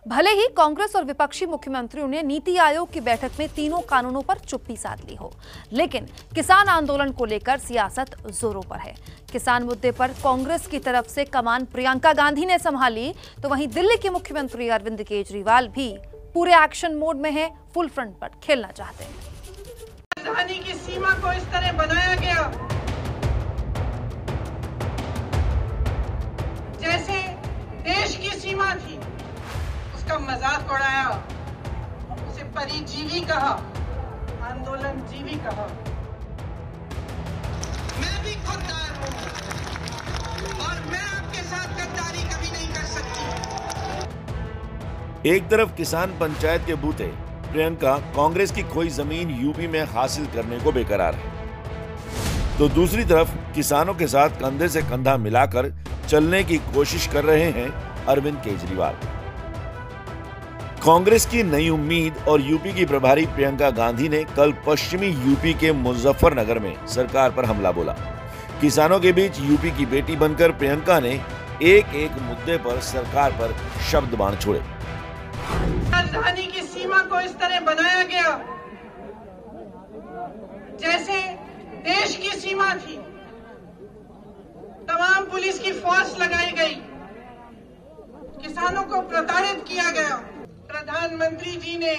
भले ही कांग्रेस और विपक्षी मुख्यमंत्रियों ने नीति आयोग की बैठक में तीनों कानूनों पर चुप्पी साध ली हो, लेकिन किसान आंदोलन को लेकर सियासत जोरों पर है। किसान मुद्दे पर कांग्रेस की तरफ से कमान प्रियंका गांधी ने संभाली, तो वहीं दिल्ली के मुख्यमंत्री अरविंद केजरीवाल भी पूरे एक्शन मोड में है, फुल फ्रंट पर खेलना चाहते हैं। राजधानी की सीमा को इस तरह बनाया गया जैसे देश की सीमा थी, उसका मजाक उड़ाया, उसे परिजीवी कहा, आंदोलन जीवी कहा। मैं भी खुददार हूं और मैं आपके साथ गद्दारी कभी नहीं कर सकती। एक तरफ किसान पंचायत के बूते प्रियंका कांग्रेस की खोई जमीन यूपी में हासिल करने को बेकरार है, तो दूसरी तरफ किसानों के साथ कंधे से कंधा मिलाकर चलने की कोशिश कर रहे हैं अरविंद केजरीवाल। कांग्रेस की नई उम्मीद और यूपी की प्रभारी प्रियंका गांधी ने कल पश्चिमी यूपी के मुजफ्फरनगर में सरकार पर हमला बोला। किसानों के बीच यूपी की बेटी बनकर प्रियंका ने एक एक मुद्दे पर सरकार पर शब्द बाण छोड़े। राजधानी की सीमा को इस तरह बनाया गया जैसे देश की सीमा थी, तमाम पुलिस की फोर्स लगाई गई, किसानों को प्रताड़ित किया गया। प्रधानमंत्री जी ने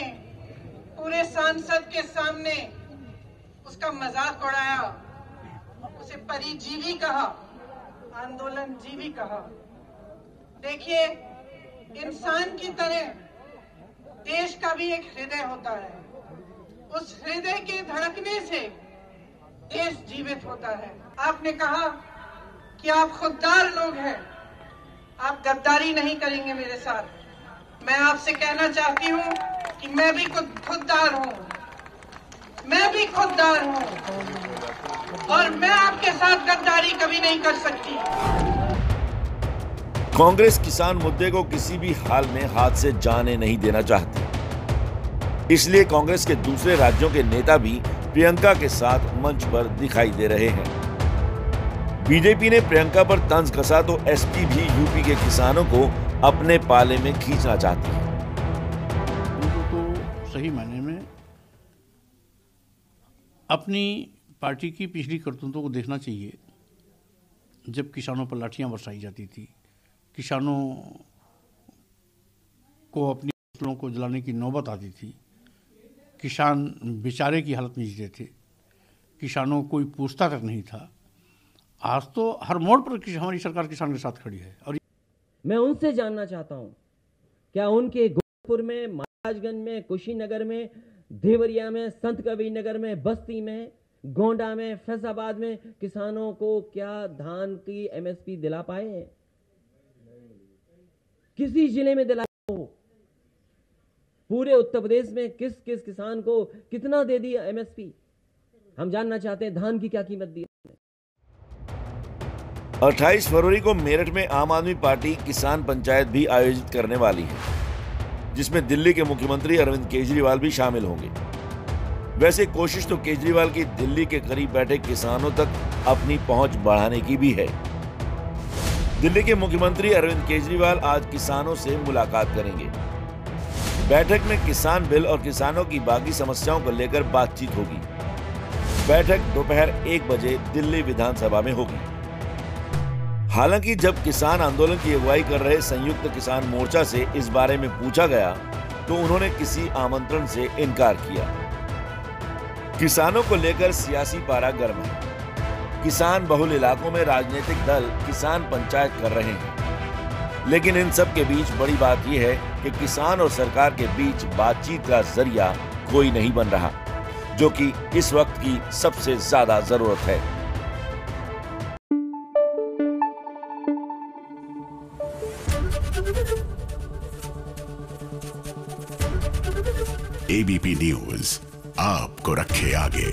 पूरे सांसद के सामने उसका मजाक उड़ाया, उसे परिजीवी कहा, आंदोलन जीवी कहा। देखिए, इंसान की तरह देश का भी एक हृदय होता है, उस हृदय के धड़कने से देश जीवित होता है। आपने कहा कि आप खुददार लोग हैं, आप गद्दारी नहीं करेंगे मेरे साथ। मैं आपसे कहना चाहती हूं कि मैं भी खुददार हूं, मैं भी खुददार हूं और मैं आपके साथ गद्दारी कभी नहीं कर सकती। कांग्रेस किसान मुद्दे को किसी भी हाल में हाथ से जाने नहीं देना चाहती, इसलिए कांग्रेस के दूसरे राज्यों के नेता भी प्रियंका के साथ मंच पर दिखाई दे रहे हैं। बीजेपी ने प्रियंका पर तंज कसा तो एसपी भी यूपी के किसानों को अपने पाले में खींचना चाहती है। उनको तो सही मायने में अपनी पार्टी की पिछली करतूतों को देखना चाहिए। जब किसानों पर लाठियां बरसाई जाती थी, किसानों को अपनी फसलों को जलाने की नौबत आती थी, किसान बेचारे की हालत में जीते थे, किसानों को कोई पूछता तक नहीं था। आज तो हर मोड़ पर हमारी सरकार किसान के साथ खड़ी है। और मैं उनसे जानना चाहता हूं, क्या उनके गोरखपुर में, महाराजगंज में, कुशीनगर में, देवरिया में, संत कबीर नगर में, बस्ती में, गोंडा में, फैजाबाद में किसानों को क्या धान की एमएसपी दिला पाए हैं? किसी जिले में दिलाया हो? पूरे उत्तर प्रदेश में किस किस किसान को कितना दे दिया एमएसपी? हम जानना चाहते हैं धान की क्या कीमत दी। 28 फरवरी को मेरठ में आम आदमी पार्टी किसान पंचायत भी आयोजित करने वाली है, जिसमें दिल्ली के मुख्यमंत्री अरविंद केजरीवाल भी शामिल होंगे। वैसे कोशिश तो केजरीवाल की दिल्ली के करीब बैठे किसानों तक अपनी पहुंच बढ़ाने की भी है। दिल्ली के मुख्यमंत्री अरविंद केजरीवाल आज किसानों से मुलाकात करेंगे। बैठक में किसान बिल और किसानों की बाकी समस्याओं को लेकर बातचीत होगी। बैठक दोपहर 1 बजे दिल्ली विधानसभा में होगी। हालांकि जब किसान आंदोलन की अगुवाई कर रहे संयुक्त किसान मोर्चा से इस बारे में पूछा गया तो उन्होंने किसी आमंत्रण से इनकार किया। किसानों को लेकर सियासी पारा गर्म है। किसान बहुल इलाकों में राजनीतिक दल किसान पंचायत कर रहे हैं, लेकिन इन सब के बीच बड़ी बात यह है कि किसान और सरकार के बीच बातचीत का जरिया कोई नहीं बन रहा, जो कि इस वक्त की सबसे ज्यादा जरूरत है। एबीपी न्यूज आपको रखे आगे।